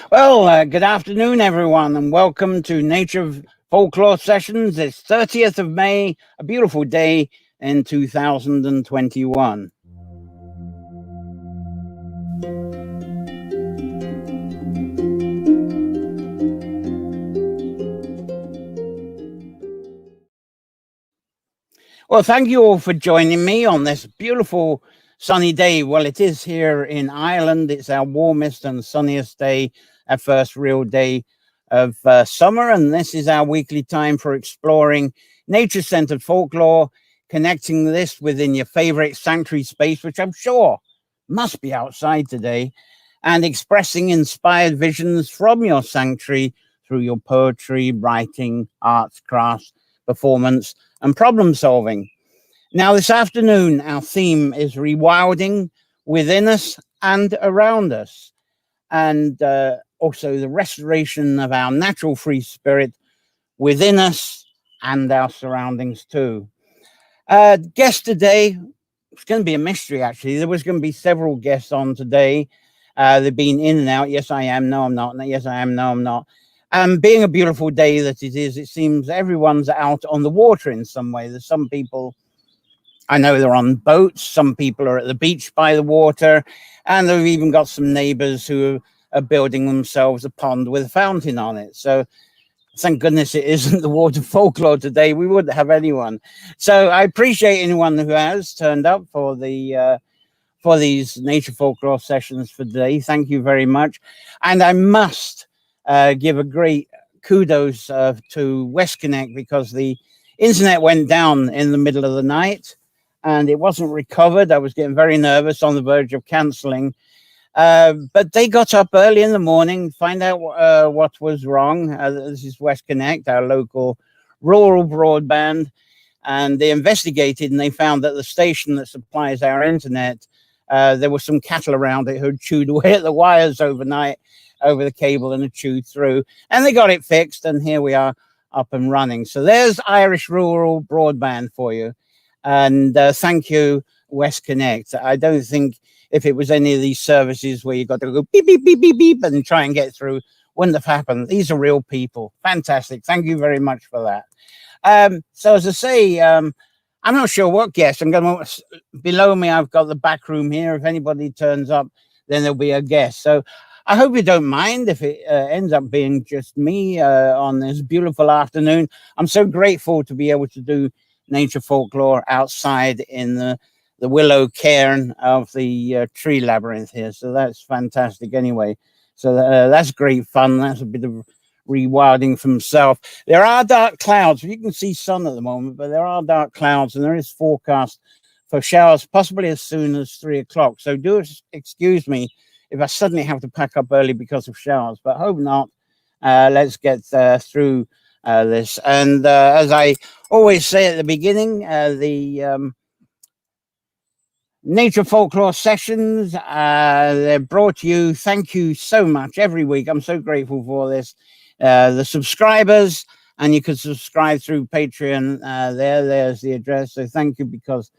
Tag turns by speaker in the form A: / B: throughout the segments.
A: Well, good afternoon, everyone, and welcome to Nature Folklore Sessions. It's 30th of May, a beautiful day in 2021. Well, thank you all for joining me on this beautiful sunny day. Well, it is here in Ireland. It's our warmest and sunniest day, our first real day of summer. And this is our weekly time for exploring nature-centered folklore, connecting this within your favorite sanctuary space, which I'm sure must be outside today, and expressing inspired visions from your sanctuary through your poetry, writing, arts, crafts, performance, and problem solving. Now, this afternoon, our theme is rewilding within us and around us, and also the restoration of our natural free spirit within us and our surroundings too. Guest today, it's going to be a mystery actually. There was going to be several guests on today. They've been in and out. Yes, I am. No, I'm not. Yes, I am. No, I'm not. Being a beautiful day that it is, it seems everyone's out on the water in some way. There's some people, I know they're on boats, some people are at the beach by the water, and they've even got some neighbors who are building themselves a pond with a fountain on it. So thank goodness it isn't the water folklore today. We wouldn't have anyone. So I appreciate anyone who has turned up for these nature folklore sessions for today. Thank you very much. And I must give a great kudos to West Connect, because the internet went down in the middle of the night and it wasn't recovered. I was getting very nervous, on the verge of cancelling. But they got up early in the morning, find out what was wrong. This is West Connect, our local rural broadband. And they investigated and they found that the station that supplies our internet, there were some cattle around it who had chewed away at the wires overnight over the cable and had chewed through. And they got it fixed, and here we are up and running. So there's Irish rural broadband for you. And thank you, West Connect. I don't think if it was any of these services where you got to go beep, beep, beep, beep, beep, and try and get through, wouldn't have happened. These are real people. Fantastic. Thank you very much for that. So as I say, I'm not sure what guest. I'm going to, below me, I've got the back room here. If anybody turns up, then there'll be a guest. So I hope you don't mind if it ends up being just me on this beautiful afternoon. I'm so grateful to be able to do nature folklore outside in the willow cairn of the tree labyrinth here. So that's fantastic anyway. So that's great fun. That's a bit of rewilding from self. There are dark clouds. You can see sun at the moment, but there are dark clouds, and there is forecast for showers possibly as soon as 3 o'clock. So do excuse me if I suddenly have to pack up early because of showers, but hope not. Let's get through this. And as I always say at the beginning, the Nature Folklore Sessions, they're brought to you. Thank you so much every week. I'm so grateful for this. The subscribers, and you can subscribe through Patreon. There's the address. So thank you, because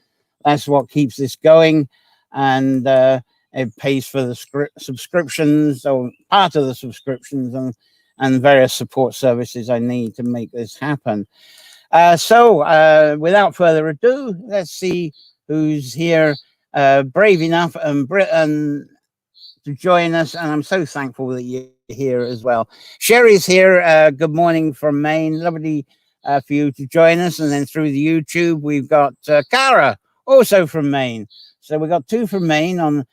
A: that's what keeps this going. And it pays for the subscriptions, or part of the subscriptions, and various support services I need to make this happen. So without further ado, let's see who's here, brave enough and to join us. And I'm so thankful that you're here as well. Sherry's here. Good morning from Maine. Lovely for you to join us. And then through the YouTube, we've got Cara, also from Maine. So we've got two from Maine on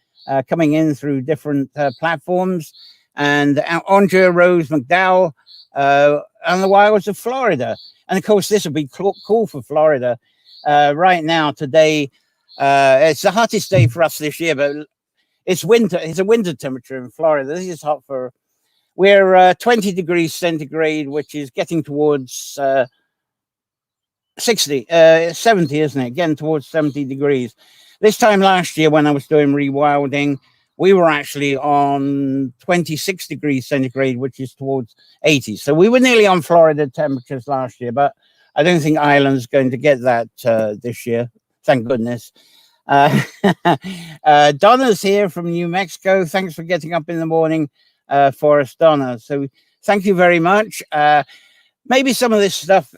A: coming in through different platforms. And Andrea Rose McDowell on the wilds of Florida. And of course, this will be cool for Florida. Right now, today, it's the hottest day for us this year, but it's winter. It's a winter temperature in Florida. This is hot for, we're 20 degrees centigrade, which is getting towards 70, isn't it? Getting towards 70 degrees. This time last year, when I was doing rewilding, we were actually on 26 degrees centigrade, which is towards 80. So we were nearly on Florida temperatures last year, but I don't think Ireland's going to get that this year. Thank goodness. Donna's here from New Mexico. Thanks for getting up in the morning Forest Donna. So thank you very much. Maybe some of this stuff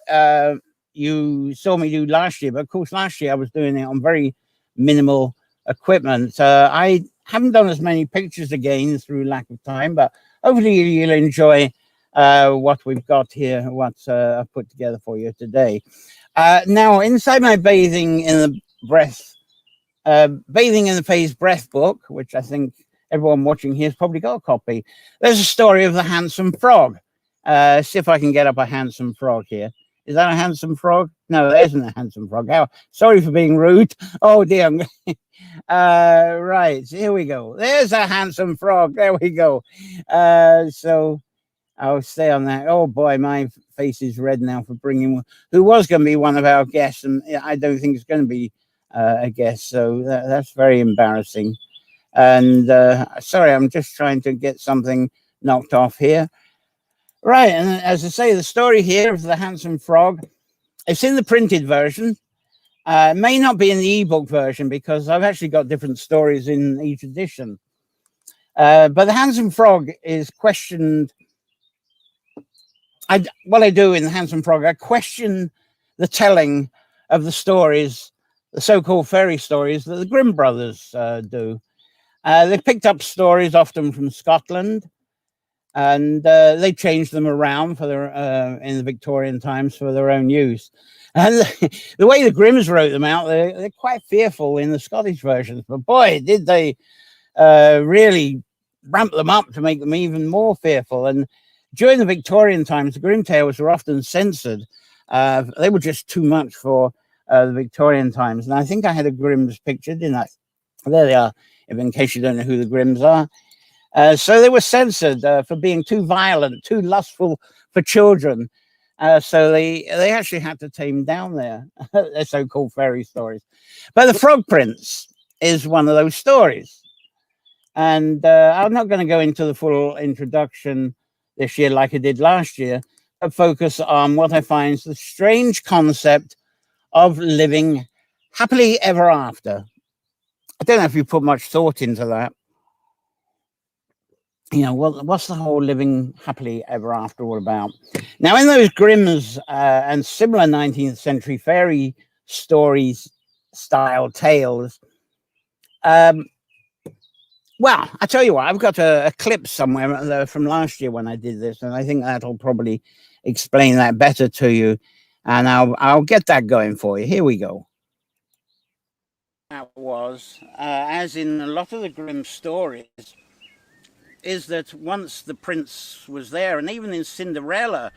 A: you saw me do last year, but of course last year I was doing it on very minimal equipment. I haven't done as many pictures again through lack of time, but hopefully you'll enjoy what we've got here, what I've put together for you today. Now, inside my bathing in the phase breath book, which I think everyone watching here has probably got a copy, there's a story of the handsome frog. See if I can get up a handsome frog here. Is that a handsome frog? No, that isn't a handsome frog. Oh, sorry for being rude. Oh dear. Right, here we go. There's a handsome frog. There we go. So I'll stay on that. Oh boy, my face is red now for bringing who was going to be one of our guests, and I don't think it's going to be a guest. So that's very embarrassing. And sorry, I'm just trying to get something knocked off here. Right, and as I say, the story here of the handsome frog, it's in the printed version. It may not be in the ebook version because I've actually got different stories in each edition. But the handsome frog is questioned. What I do in the handsome frog, I question the telling of the stories, the so-called fairy stories that the Grimm brothers do. They picked up stories often from Scotland, and they changed them around for their in the Victorian times for their own use. And the way the Grimms wrote them out, they're quite fearful in the Scottish versions. But boy, did they really ramp them up to make them even more fearful. And during the Victorian times, the Grimm tales were often censored. They were just too much for the Victorian times. And I think I had a Grimm's picture, didn't I? There they are, in case you don't know who the Grimms are. So they were censored for being too violent, too lustful for children. So they actually had to tame down their so-called fairy stories. But the Frog Prince is one of those stories. And I'm not going to go into the full introduction this year like I did last year, but focus on what I find is the strange concept of living happily ever after. I don't know if you put much thought into that. You know, what's the whole living happily ever after all about? Now, in those Grimm's and similar 19th century fairy stories style tales, well, I tell you what, I've got a clip somewhere from last year when I did this, and I think that'll probably explain that better to you. And I'll get that going for you. Here we go. That was, as in a lot of the Grimm stories, is that once the prince was there, and even in Cinderella,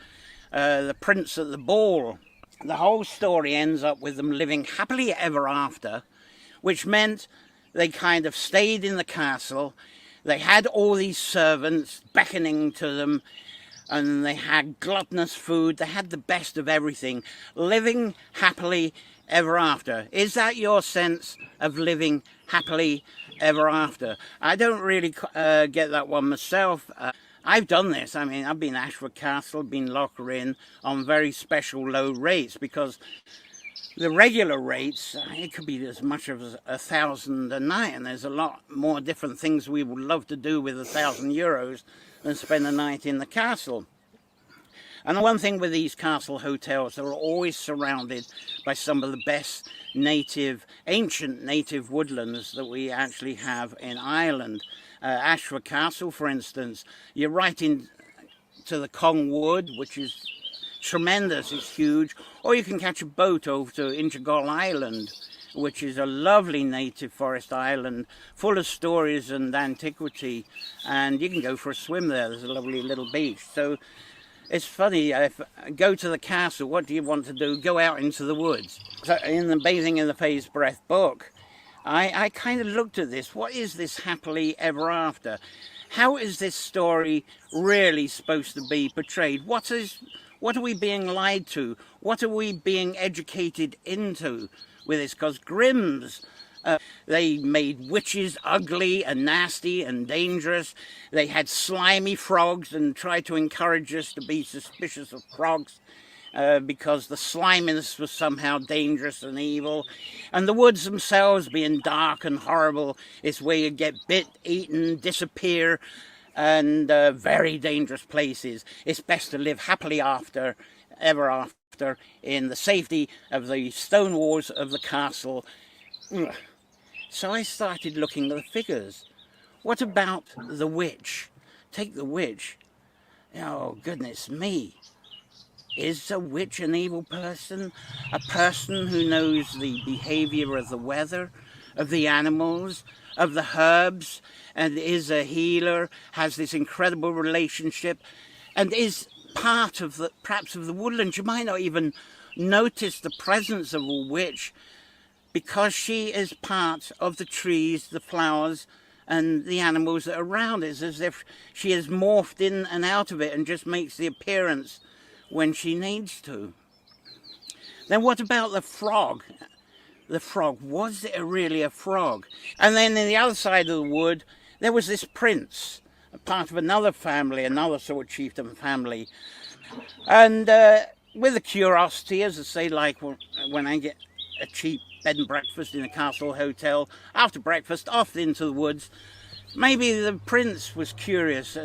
A: the prince at the ball, the whole story ends up with them living happily ever after, which meant they kind of stayed in the castle. They had all these servants beckoning to them, and they had gluttonous food. They had the best of everything, living happily ever after. Is that your sense of living happily ever after? I don't really get that one myself. I've done this. I mean, I've been Ashford Castle, been Locker Inn on very special low rates, because the regular rates, it could be as much as €1,000 a night, and there's a lot more different things we would love to do with €1,000 than spend a night in the castle. And the one thing with these castle hotels, they're always surrounded by some of the best ancient native woodlands that we actually have in Ireland. Ashford Castle, for instance, you're right into the Cong Wood, which is tremendous, it's huge, or you can catch a boat over to Inchegol Island, which is a lovely native forest island full of stories and antiquity, and you can go for a swim there. There's a lovely little beach. So it's funny, if go to the castle, what do you want to do? Go out into the woods. So in the Bathing in the Phase Breath book, I kind of looked at this. What is this happily ever after? How is this story really supposed to be portrayed? What are we being lied to? What are we being educated into with this? Because Grimm's, they made witches ugly and nasty and dangerous. They had slimy frogs and tried to encourage us to be suspicious of frogs because the sliminess was somehow dangerous and evil. And the woods themselves being dark and horrible is where you get bit, eaten, disappear. and very dangerous places. It's best to live happily ever after, in the safety of the stone walls of the castle. So I started looking at the figures. What about the witch? Take the witch. Oh, goodness me. Is a witch an evil person? A person who knows the behavior of the weather, of the animals, of the herbs, and is a healer, has this incredible relationship, and is part of perhaps of the woodland. You might not even notice the presence of a witch because she is part of the trees, the flowers, and the animals that are around. It's as if she has morphed in and out of it and just makes the appearance when she needs to. Then what about the frog? The frog, was it really a frog? And then in the other side of the wood, there was this prince, a part of another family, another sort of chieftain family. And with a curiosity, as I say, like when I get a cheap bed and breakfast in a castle hotel, after breakfast, off into the woods, maybe the prince was curious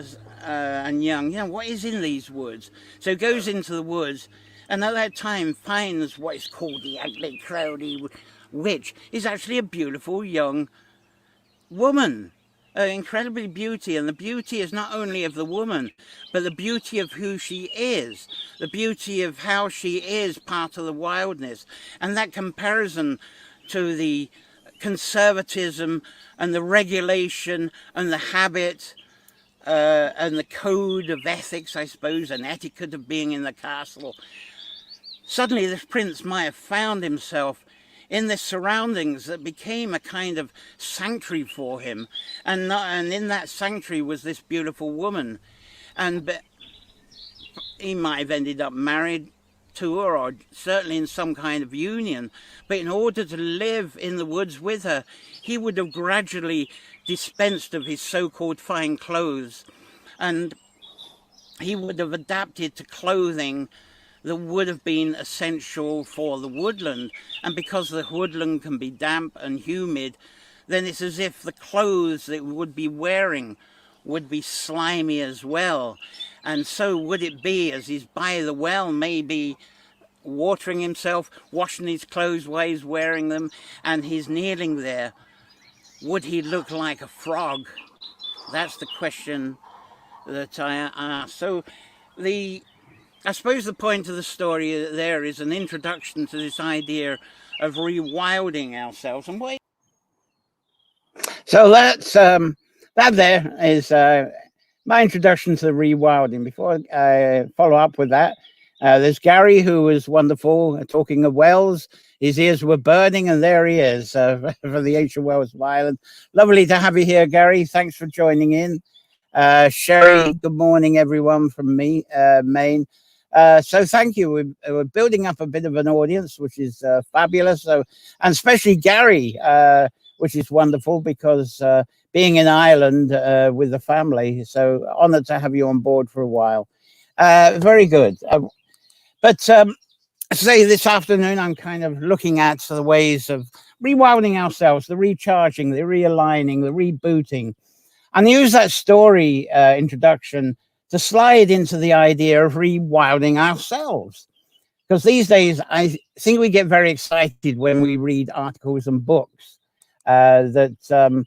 A: and young, what is in these woods? So he goes into the woods, and at that time finds what is called the ugly crowdy witch. Is actually a beautiful young woman, incredibly beauty, and the beauty is not only of the woman, but the beauty of who she is, the beauty of how she is part of the wildness, and that comparison to the conservatism and the regulation and the habit and the code of ethics, I suppose, and etiquette of being in the castle. Suddenly this prince might have found himself in the surroundings that became a kind of sanctuary for him, and in that sanctuary was this beautiful woman, and he might have ended up married to her, or certainly in some kind of union, but in order to live in the woods with her, he would have gradually dispensed of his so-called fine clothes, and he would have adapted to clothing that would have been essential for the woodland. And because the woodland can be damp and humid, then it's as if the clothes that it would be wearing would be slimy as well. And so would it be as he's by the well, maybe watering himself, washing his clothes while he's wearing them, and he's kneeling there. Would he look like a frog? That's the question that I ask. So I suppose the point of the story there is an introduction to this idea of rewilding ourselves. And so that's that there is my introduction to the rewilding. Before I follow up with that, there's Gary, who was wonderful, talking of wells. His ears were burning, and there he is for the ancient wells of Ireland. Lovely to have you here, Gary. Thanks for joining in. Sherry, good morning, everyone from Maine. So thank you. We're building up a bit of an audience, which is fabulous. So, and especially Gary, which is wonderful because being in Ireland with the family. So honored to have you on board for a while. Very good. But say this afternoon, I'm kind of looking at the ways of rewilding ourselves, the recharging, the realigning, the rebooting, and use that story introduction to slide into the idea of rewilding ourselves. Because these days, I think we get very excited when we read articles and books that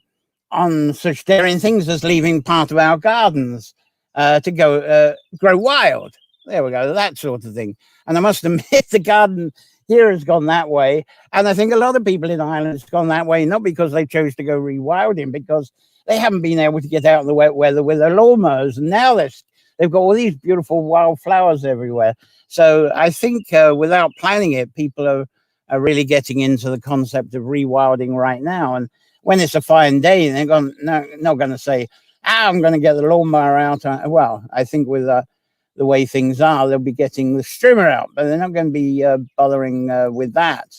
A: on such daring things as leaving part of our gardens to go grow wild. There we go, that sort of thing. And I must admit, the garden here has gone that way. And I think a lot of people in Ireland have gone that way, not because they chose to go rewilding, because they haven't been able to get out in the wet weather with their lawnmowers. And now they've got all these beautiful wildflowers everywhere. So I think without planning it, people are really getting into the concept of rewilding right now. And when it's a fine day, they're not going to say, I'm going to get the lawnmower out. Well, I think with the way things are, they'll be getting the strimmer out, but they're not going to be bothering with that.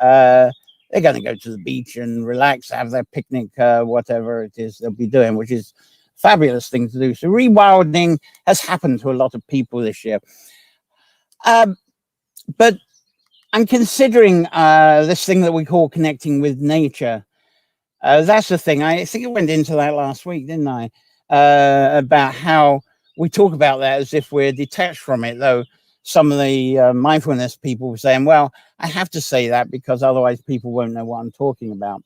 A: They're going to go to the beach and relax, have their picnic, whatever it is they'll be doing, which is a fabulous thing to do. So rewilding has happened to a lot of people this year. But I'm considering this thing that we call connecting with nature. That's the thing. I think I went into that last week, didn't I? about how we talk about that as if we're detached from it, though some of the mindfulness people were saying, well, I have to say that because otherwise people won't know what I'm talking about.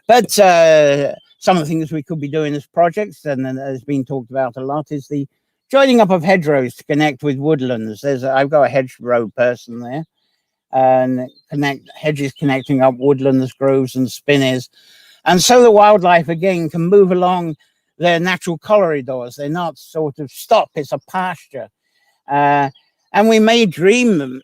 A: But some of the things we could be doing as projects, and has been talked about a lot, is the joining up of hedgerows to connect with woodlands. I've got a hedgerow person there, and hedges connecting up woodlands, groves, and spinneys, and so the wildlife again can move along their natural corridors. They're not sort of stop. It's a pasture, and we may dream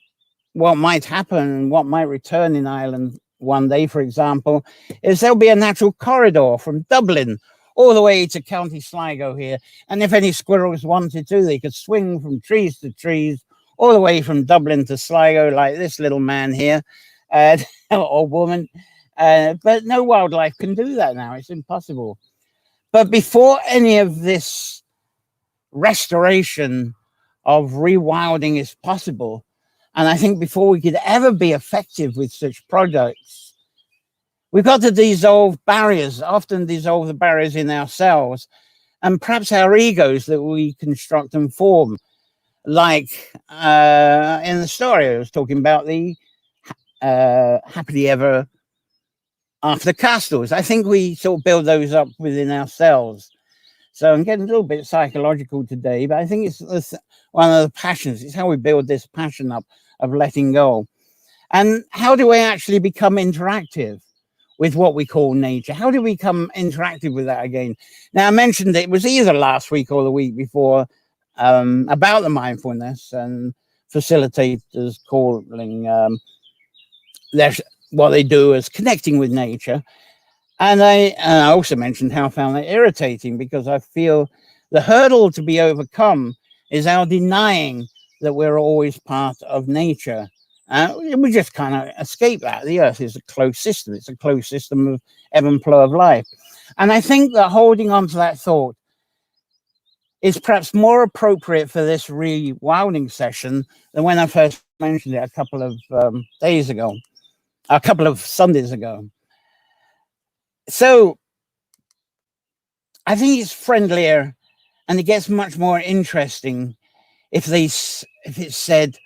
A: what might happen, what might return in Ireland one day, for example, is there'll be a natural corridor from Dublin all the way to County Sligo here. And if any squirrels wanted to, they could swing from trees to trees, all the way from Dublin to Sligo, like this little man here, or woman. But no wildlife can do that now. It's impossible. But before any of this restoration of rewilding is possible, and I think before we could ever be effective with such projects, we've got to dissolve barriers, often dissolve the barriers in ourselves and perhaps our egos that we construct and form. Like in the story, I was talking about the happily ever after castles. I think we sort of build those up within ourselves. So I'm getting a little bit psychological today, but I think it's one of the passions. It's how we build this passion up of letting go. And how do we actually become interactive with what we call nature? How do we become interactive with that again? Now, I mentioned it was either last week or the week before about the mindfulness and facilitators calling what they do as connecting with nature. And I also mentioned how I found that irritating, because I feel the hurdle to be overcome is our denying that we're always part of nature. We just kind of escape that. The earth is a closed system. It's a closed system of ebb and flow of life. And I think that holding on to that thought is perhaps more appropriate for this rewilding session than when I first mentioned it a couple of days ago, a couple of Sundays ago. So I think it's friendlier and it gets much more interesting if it's said,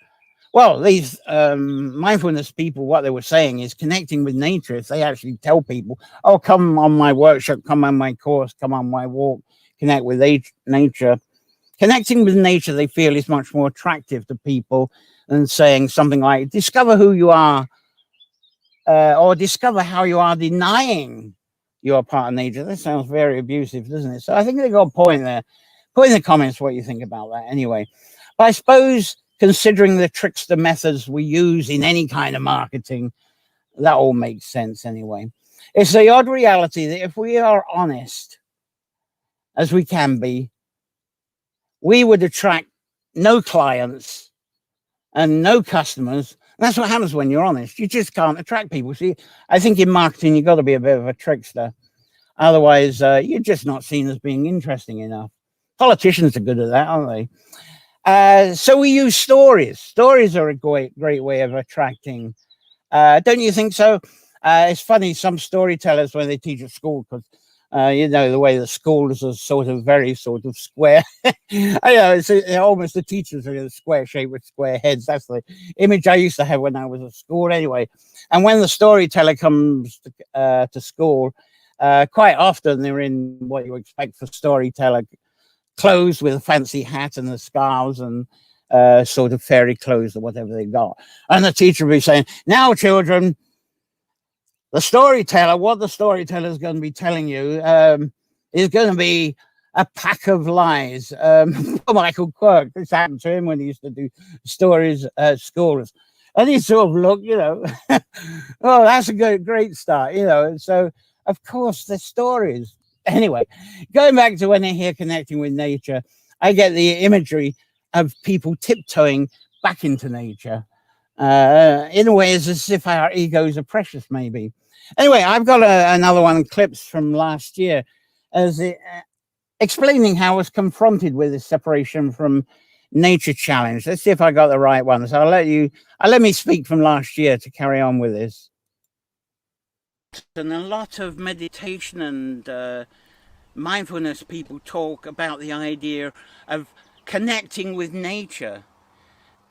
A: well, these mindfulness people, what they were saying is connecting with nature. If they actually tell people, oh, come on my workshop, come on my course, come on my walk, connect with nature. Connecting with nature, they feel, is much more attractive to people than saying something like, discover who you are, or discover how you are denying you're part of nature. That sounds very abusive, doesn't it? So I think they've got a point there. Put in the comments what you think about that anyway. But I suppose, considering the trickster methods we use in any kind of marketing, that all makes sense anyway. It's the odd reality that if we are honest, as we can be, we would attract no clients and no customers. And that's what happens when you're honest. You just can't attract people. See, I think in marketing, you've got to be a bit of a trickster. Otherwise, you're just not seen as being interesting enough. Politicians are good at that, aren't they? So we use stories. Stories are a great way of attracting. Don't you think so? It's funny, some storytellers, when they teach at school, because you know, the way the schools are sort of very sort of square. I know, it's almost the teachers are in square shape with square heads. That's the image I used to have when I was at school anyway. And when the storyteller comes to school, quite often they're in what you expect for storyteller clothes, with a fancy hat and the scarves and sort of fairy clothes or whatever they got. And the teacher will be saying, now children, what the storyteller is going to be telling you is going to be a pack of lies. Michael Quirk, this happened to him when he used to do stories at schools. And he sort of looked, you know, oh, that's a great start, you know. And so, of course, the stories. Anyway, going back to when I hear connecting with nature, I get the imagery of people tiptoeing back into nature. In a way, as if our egos are precious, maybe. Anyway, I've got another one, clips from last year, as explaining how I was confronted with this separation from nature challenge. Let's see if I got the right one. So let me speak from last year to carry on with this. And a lot of meditation and mindfulness people talk about the idea of connecting with nature.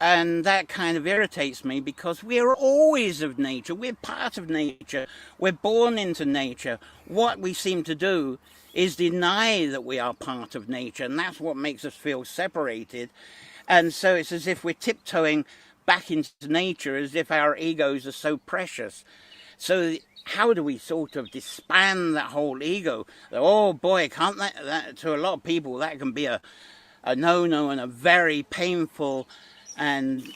A: And that kind of irritates me because we're always of nature. We're part of nature. We're born into nature. What we seem to do is deny that we are part of nature, and that's what makes us feel separated. And so it's as if we're tiptoeing back into nature, as if our egos are so precious. So how do we sort of disband that whole ego? Oh boy, can't that to a lot of people that can be a no-no and a very painful and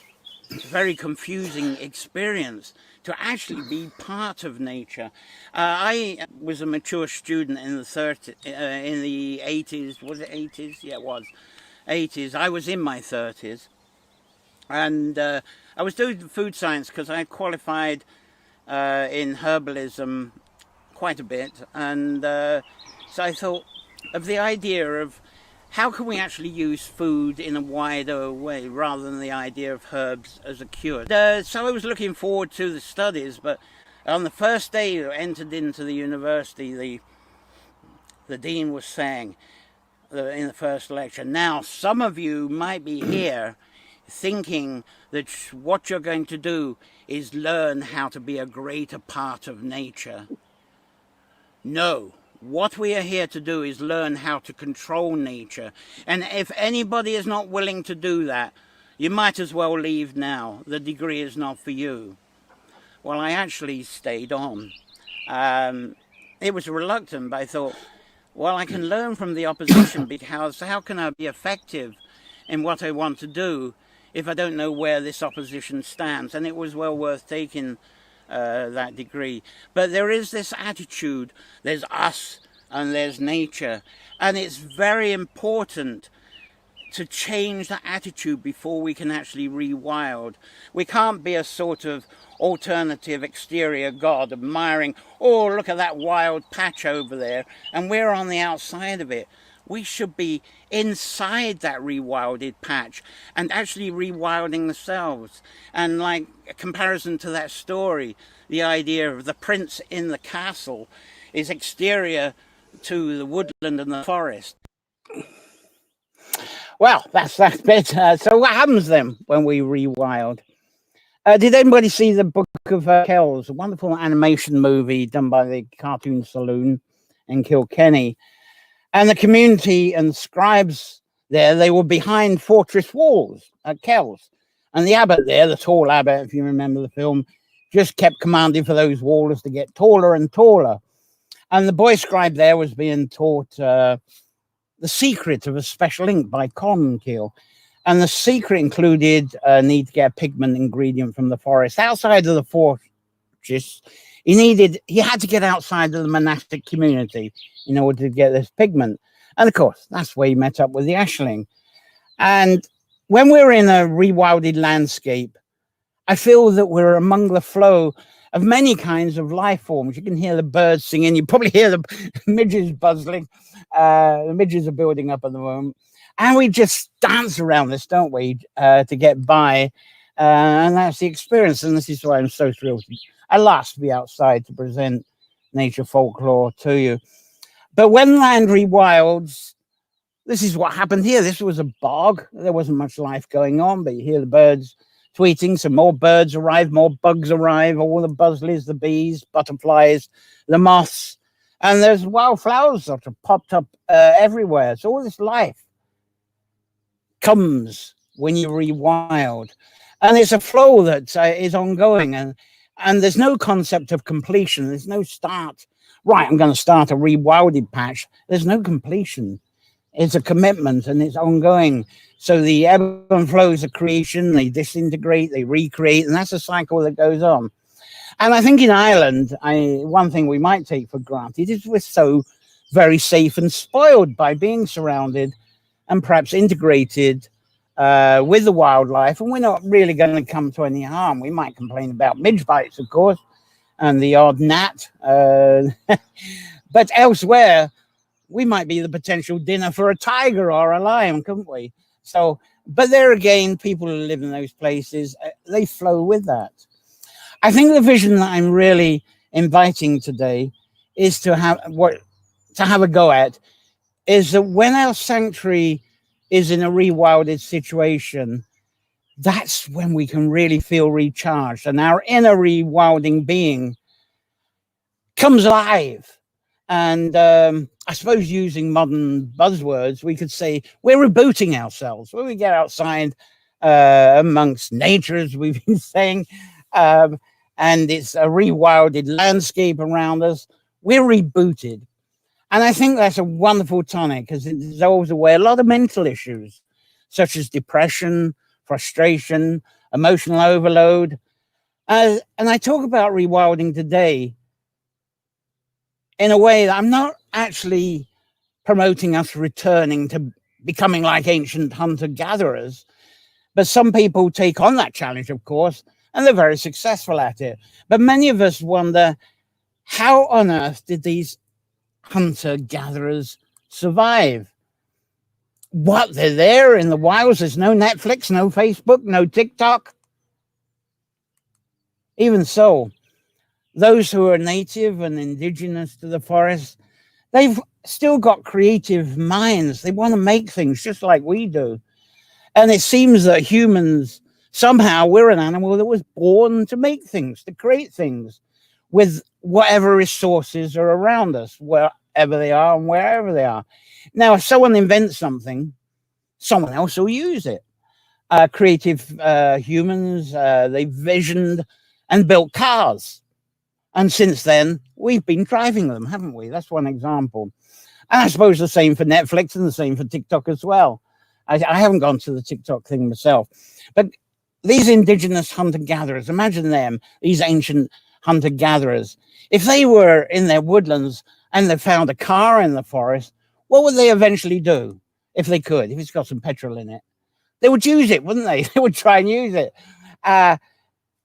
A: very confusing experience to actually be part of nature. I was a mature student in the 80s. Was it 80s? Yeah, it was 80s. I was in my 30s, and I was doing food science because I qualified in herbalism quite a bit, and so I thought of the idea of how can we actually use food in a wider way rather than the idea of herbs as a cure. So I was looking forward to the studies, but on the first day I entered into the university, the dean was saying in the first lecture, now some of you might be here thinking that what you're going to do is learn how to be a greater part of nature. No. What we are here to do is learn how to control nature. And if anybody is not willing to do that, you might as well leave now. The degree is not for you. Well, I actually stayed on. It was reluctant, but I thought, well, I can learn from the opposition, because how can I be effective in what I want to do if I don't know where this opposition stands? And it was well worth taking that degree. But there is this attitude, there's us and there's nature, and it's very important to change that attitude before we can actually rewild. We can't be a sort of alternative exterior God admiring, oh, look at that wild patch over there, and we're on the outside of it. We should be inside that rewilded patch and actually rewilding ourselves. And like a comparison to that story, the idea of the prince in the castle is exterior to the woodland and the forest. Well, that's that bit. So what happens then when we rewild? Did anybody see the Book of Kells, a wonderful animation movie done by the Cartoon Saloon in Kilkenny? And the community and scribes there, they were behind fortress walls at Kells. And the abbot there, the tall abbot, if you remember the film, just kept commanding for those walls to get taller and taller. And the boy scribe there was being taught the secret of a special ink by Columbkill. And the secret included need to get a pigment ingredient from the forest. Outside of the fortress, he had to get outside of the monastic community in order to get this pigment. And of course, that's where he met up with the Ashling. And when we're in a rewilded landscape, I feel that we're among the flow of many kinds of life forms. You can hear the birds singing. You probably hear the midges buzzing. The midges are building up at the moment. And we just dance around this, don't we, to get by. And that's the experience. And this is why I'm so thrilled at last to be outside to present Nature Folklore to you. But when land rewilds, this is what happened here. This was a bog. There wasn't much life going on, but you hear the birds tweeting. Some more birds arrive, more bugs arrive, all the buzzards, the bees, butterflies, the moths. And there's wildflowers that have popped up everywhere. So all this life comes when you rewild. And it's a flow that is ongoing. And there's no concept of completion. There's no start. Right, I'm going to start a rewilded patch. There's no completion. It's a commitment and it's ongoing. So the ebb and flows of creation, they disintegrate, they recreate, and that's a cycle that goes on. And I think in Ireland, one thing we might take for granted is we're so very safe and spoiled by being surrounded and perhaps integrated with the wildlife, and we're not really going to come to any harm. We might complain about midge bites, of course, and the odd gnat, but elsewhere we might be the potential dinner for a tiger or a lion, couldn't we? So, but there again, people who live in those places, they flow with that. I think the vision that I'm really inviting today is to have a go at is that when our sanctuary is in a rewilded situation, that's when we can really feel recharged, and our inner rewilding being comes alive. And I suppose using modern buzzwords, we could say we're rebooting ourselves. When we get outside amongst nature, as we've been saying, and it's a rewilded landscape around us, we're rebooted. And I think that's a wonderful tonic because it dissolves away a lot of mental issues, such as depression, frustration, emotional overload. And I talk about rewilding today in a way that I'm not actually promoting us returning to becoming like ancient hunter-gatherers, but some people take on that challenge, of course, and they're very successful at it. But many of us wonder, how on earth did these hunter-gatherers survive? What, they're there in the wilds? There's no Netflix, no Facebook, no TikTok. Even so, those who are native and indigenous to the forest, they've still got creative minds. They want to make things just like we do. And it seems that humans, somehow we're an animal that was born to make things, to create things with whatever resources are around us, wherever they are and wherever they are. Now, if someone invents something, someone else will use it. Creative humans, they visioned and built cars. And since then, we've been driving them, haven't we? That's one example. And I suppose the same for Netflix and the same for TikTok as well. I haven't gone to the TikTok thing myself. But these indigenous hunter-gatherers, imagine them, these ancient hunter-gatherers. If they were in their woodlands and they found a car in the forest, what would they eventually do if they could, if it's got some petrol in it? They would use it, wouldn't they? They would try and use it.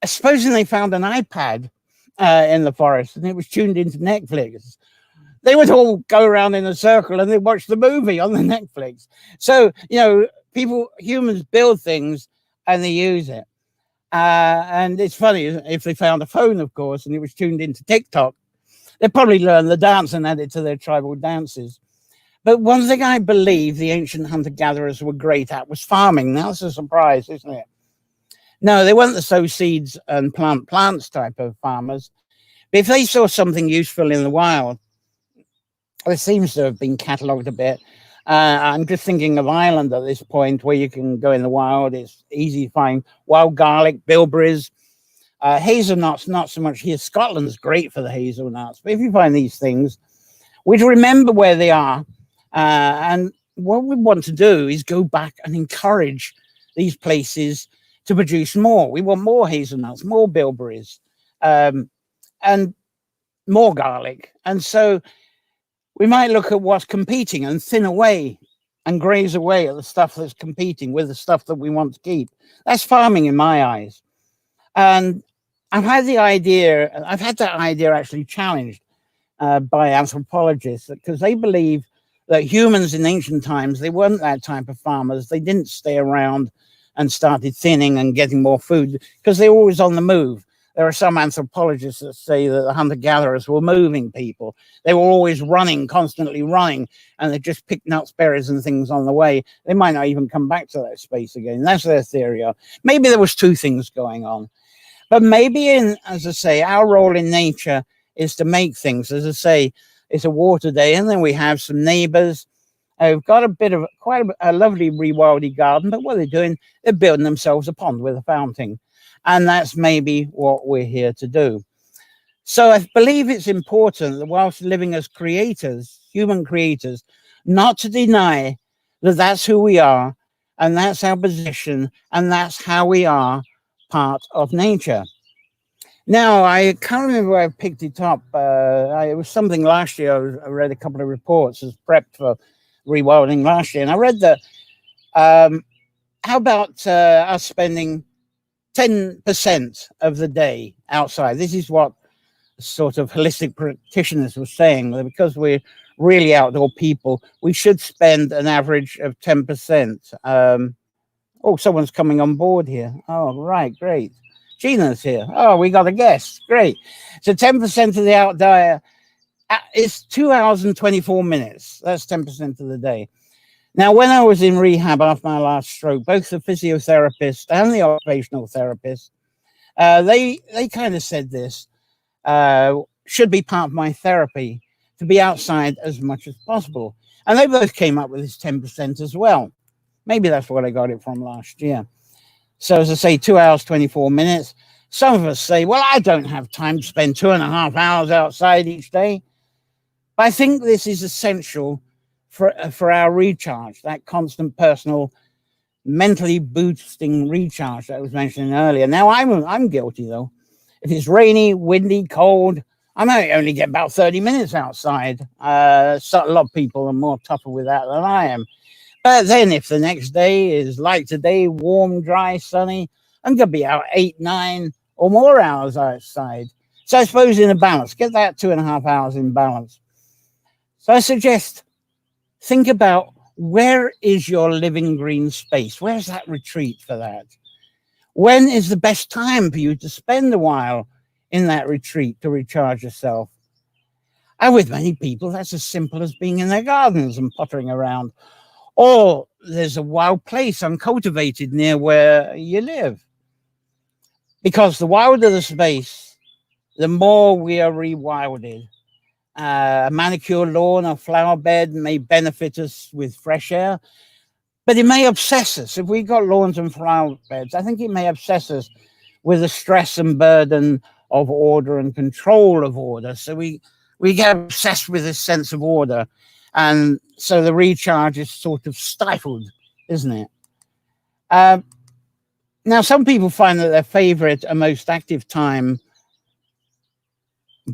A: Supposing they found an iPad in the forest and it was tuned into Netflix, they would all go around in a circle and they watch the movie on the Netflix. So, humans build things and they use it. And it's funny, if they found a phone, of course, and it was tuned into TikTok, they'd probably learn the dance and add it to their tribal dances. But one thing I believe the ancient hunter-gatherers were great at was farming. Now, that's a surprise, isn't it? No, they weren't the sow seeds and plant plants type of farmers. But if they saw something useful in the wild, it seems to have been catalogued a bit. I'm just thinking of Ireland at this point, where you can go in the wild. It's easy to find wild garlic, bilberries, hazelnuts, not so much here. Scotland's great for the hazelnuts. But if you find these things, we'd remember where they are. And what we want to do is go back and encourage these places to produce more. We want more hazelnuts, more bilberries, and more garlic. And so we might look at what's competing and thin away and graze away at the stuff that's competing with the stuff that we want to keep. That's farming in my eyes. And I've had that idea actually challenged by anthropologists, because they believe that humans in ancient times, they weren't that type of farmers. They didn't stay around and started thinning and getting more food because they were always on the move. There are some anthropologists that say that the hunter-gatherers were moving people. They were always running, constantly running, and they just picked nuts, berries, and things on the way. They might not even come back to that space again. That's their theory. Maybe there was two things going on. But maybe, as I say, our role in nature is to make things. As I say, it's a water day, and then we have some neighbors who've got quite a lovely rewilding garden, but what they're doing, they're building themselves a pond with a fountain. And that's maybe what we're here to do. So I believe it's important that whilst living as creators, human creators, not to deny that that's who we are, and that's our position, and that's how we are part of nature. Now, I can't remember where I picked it up. It was something last year. I read a couple of reports as prepped for rewilding last year. And I read that, how about us spending 10% of the day outside? This is what sort of holistic practitioners were saying, that because we're really outdoor people, we should spend an average of 10%. Oh, someone's coming on board here. Oh, right, great. Gina's here. Oh, we got a guest. Great. So 10% of the It's 2 hours and 24 minutes. That's 10% of the day. Now, when I was in rehab after my last stroke, both the physiotherapist and the occupational therapist, they kind of said this should be part of my therapy to be outside as much as possible. And they both came up with this 10% as well. Maybe that's what I got it from last year. So as I say, 2 hours, 24 minutes. Some of us say, well, I don't have time to spend 2.5 hours outside each day. But I think this is essential for our recharge, that constant personal, mentally boosting recharge that I was mentioning earlier. Now, I'm guilty, though. If it's rainy, windy, cold, I might only get about 30 minutes outside. So a lot of people are more tougher with that than I am. But then if the next day is like today, warm, dry, sunny, I'm going to be out 8, 9 or more hours outside. So I suppose in a balance, get that 2.5 hours in balance. So I suggest think about, where is your living green space? Where's that retreat for that? When is the best time for you to spend a while in that retreat to recharge yourself? And with many people, that's as simple as being in their gardens and pottering around. Or there's a wild place uncultivated near where you live. Because the wilder the space, the more we are rewilded. A manicured lawn or flower bed may benefit us with fresh air, but it may obsess us. If we've got lawns and flower beds, I think it may obsess us with the stress and burden of order and control of order. So we get obsessed with this sense of order. And so the recharge is sort of stifled, isn't it? Now, some people find that their favorite and most active time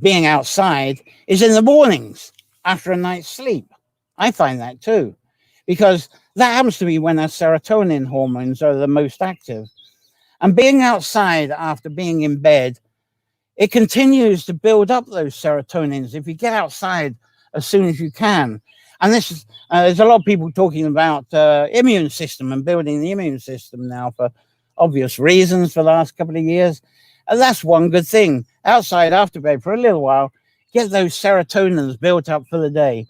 A: being outside is in the mornings after a night's sleep. I find that too, because that happens to be when our serotonin hormones are the most active. And being outside after being in bed, it continues to build up those serotonins if you get outside as soon as you can. And this is, there's a lot of people talking about immune system and building the immune system now for obvious reasons for the last couple of years. And that's one good thing. Outside after bed for a little while, get those serotonins built up for the day.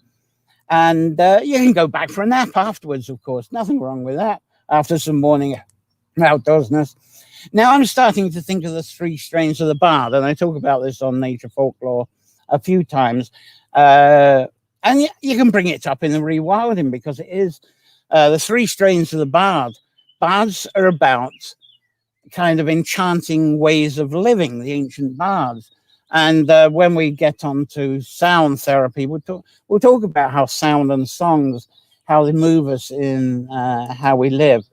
A: And you can go back for a nap afterwards, of course. Nothing wrong with that after some morning outdoorsness. Now, I'm starting to think of the 3 strains of the bard, and I talk about this on Nature Folklore a few times. And you can bring it up in the rewilding, because it is the 3 strains of the bard. Bards are about kind of enchanting ways of living, the ancient bards. And when we get on to sound therapy, we'll talk about how sound and songs, how they move us in how we live.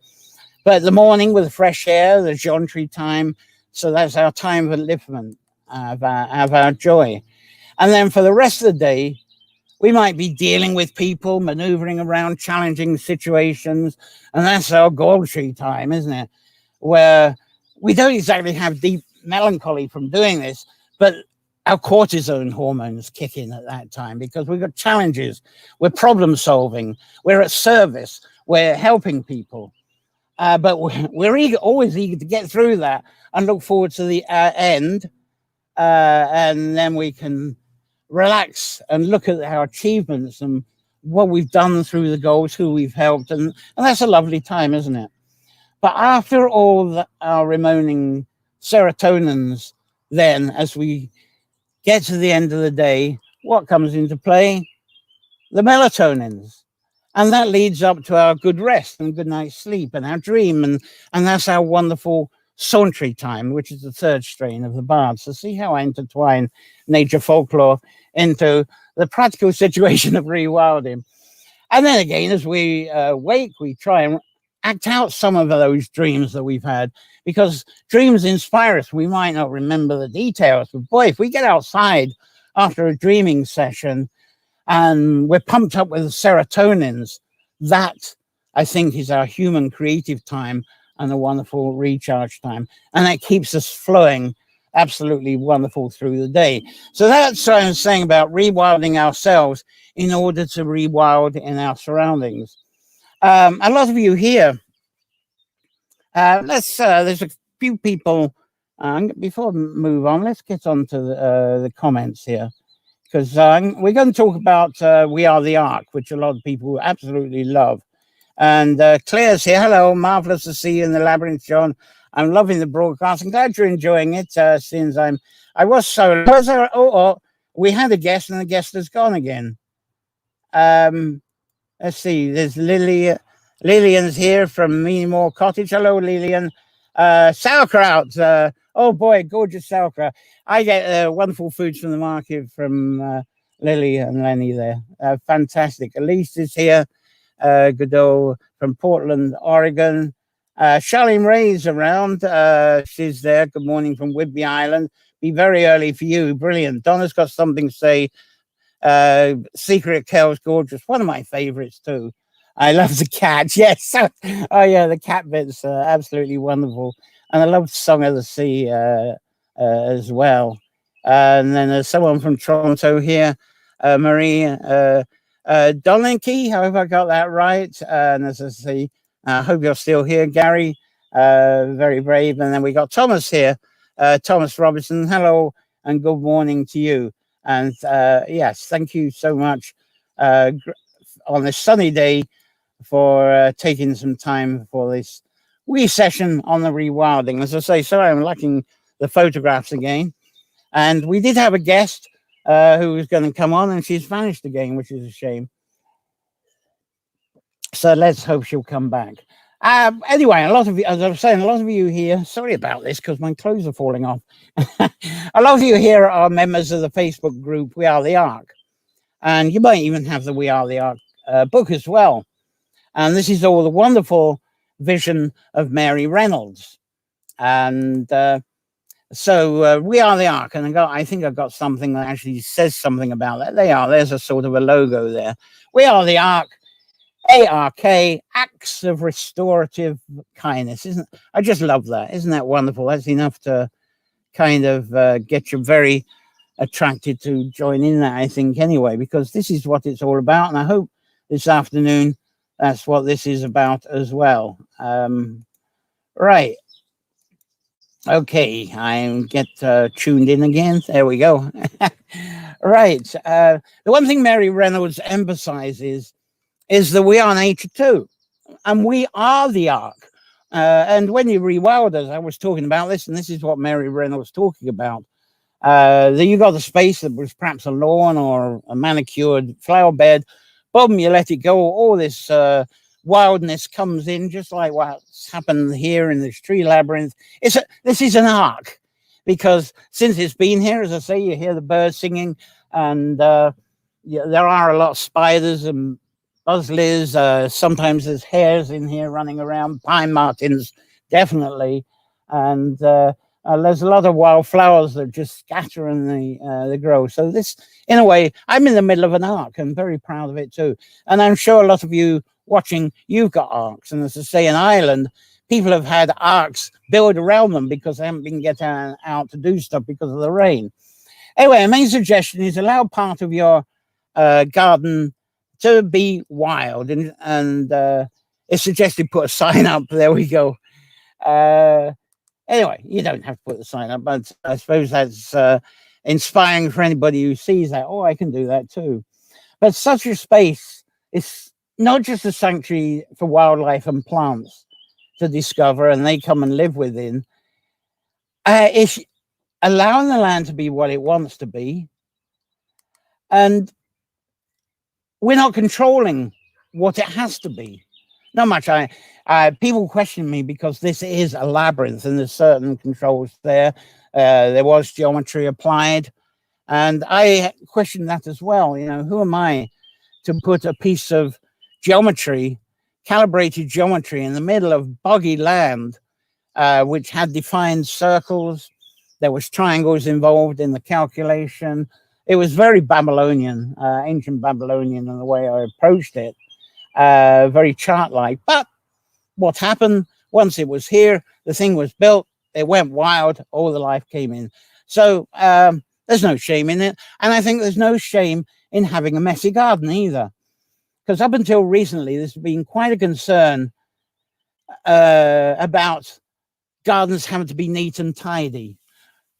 A: But the morning with the fresh air, the jauntry time, so that's our time of upliftment, of our joy. And then for the rest of the day, we might be dealing with people, maneuvering around challenging situations, and that's our gaucherie time, isn't it? Where we don't exactly have deep melancholy from doing this, but our cortisone hormones kick in at that time, because we've got challenges, we're problem solving, we're at service, we're helping people. But we're always eager to get through that and look forward to the end, and then we can relax and look at our achievements and what we've done through the goals, who we've helped, and that's a lovely time, isn't it? But after all our remaining serotonins, then as we get to the end of the day, what comes into play? The melatonins. And that leads up to our good rest and good night's sleep and our dream. And that's our wonderful sauntry time, which is the 3rd strain of the bard. So see how I intertwine nature folklore into the practical situation of rewilding. And then again, as we wake, we try and act out some of those dreams that we've had, because dreams inspire us. We might not remember the details, but boy, if we get outside after a dreaming session and we're pumped up with serotonins, that I think is our human creative time and a wonderful recharge time. And that keeps us flowing absolutely wonderful through the day. So that's what I'm saying about rewilding ourselves in order to rewild in our surroundings. A lot of you here, there's a few people, before we move on, let's get on to the comments here, because we're going to talk about We Are the Ark, which a lot of people absolutely love. And Claire's here. Hello, marvelous to see you in the labyrinth, John. I'm loving the broadcast. I'm glad you're enjoying it. Since I was solo. We had a guest, and the guest has gone again. Let's see. There's Lily. Lillian's here from Meanmore Cottage. Hello, Lillian. Sauerkraut. Oh boy, gorgeous sauerkraut. I get wonderful foods from the market from Lily and Lenny there. Fantastic. Elise is here. Godot from Portland, Oregon. Charlene Ray's around. She's there. Good morning from Whidbey Island. Be very early for you. Brilliant. Donna's got something to say. Secret Kel's gorgeous. One of my favorites too. I love the cat. Yes. Oh yeah, the cat bit's absolutely wonderful. And I love Song of the Sea as well. And then there's someone from Toronto here, Marie Dolinky. I hope I got that right. And as I say, I hope you're still here, Gary. Very brave. And then we got Thomas here, Thomas Robinson. Hello and good morning to you. And yes, thank you so much on this sunny day for taking some time for this wee session on the rewilding. As I say, sorry, I'm lacking the photographs again. And we did have a guest who was going to come on, and she's vanished again, which is a shame. So let's hope she'll come back. Anyway, a lot of you, as I was saying, a lot of you here, sorry about this because my clothes are falling off. A lot of you here are members of the Facebook group, We Are the Ark. And you might even have the We Are the Ark book as well. And this is all the wonderful vision of Mary Reynolds. And so We Are the Ark. And I think I've got something that actually says something about that. There's a sort of a logo there. We Are the Ark. ARK, acts of restorative kindness. I just love that. Isn't that wonderful? That's enough to kind of get you very attracted to join in that, I think, anyway, because this is what it's all about. And I hope this afternoon that's what this is about as well. Right. Okay, I get tuned in again. There we go. Right. The one thing Mary Reynolds emphasizes is that we are nature too, and we are the ark. And when you rewild us, I was talking about this, and this is what Mary Reynolds talking about. You got the space that was perhaps a lawn or a manicured flower bed. Boom, you let it go. All this wildness comes in, just like what's happened here in this tree labyrinth. This is an ark, because since it's been here, as I say, you hear the birds singing, and there are a lot of spiders and buzzards. Sometimes there's hares in here running around, pine martins, definitely. And there's a lot of wildflowers that just scatter and they grow. So this, in a way, I'm in the middle of an ark. I'm very proud of it too. And I'm sure a lot of you watching, you've got arks. And as I say, in Ireland, people have had arks built around them because they haven't been getting out to do stuff because of the rain. Anyway, a main suggestion is allow part of your garden to be wild, and it's suggested put a sign up. There we go. Anyway, you don't have to put the sign up, but I suppose that's inspiring for anybody who sees that. Oh, I can do that too. But such a space is not just a sanctuary for wildlife and plants to discover, and they come and live within. It's allowing the land to be what it wants to be, and we're not controlling what it has to be. Not much. People question me because this is a labyrinth and there's certain controls there. There was geometry applied, and I question that as well. You know, who am I to put a piece of geometry, calibrated geometry, in the middle of boggy land, which had defined circles? There was triangles involved in the calculation. It was very Babylonian, ancient Babylonian in the way I approached it, very chart-like. But what happened, once it was here, the thing was built, it went wild, all the life came in. So there's no shame in it. And I think there's no shame in having a messy garden either. Because up until recently, there's been quite a concern about gardens having to be neat and tidy.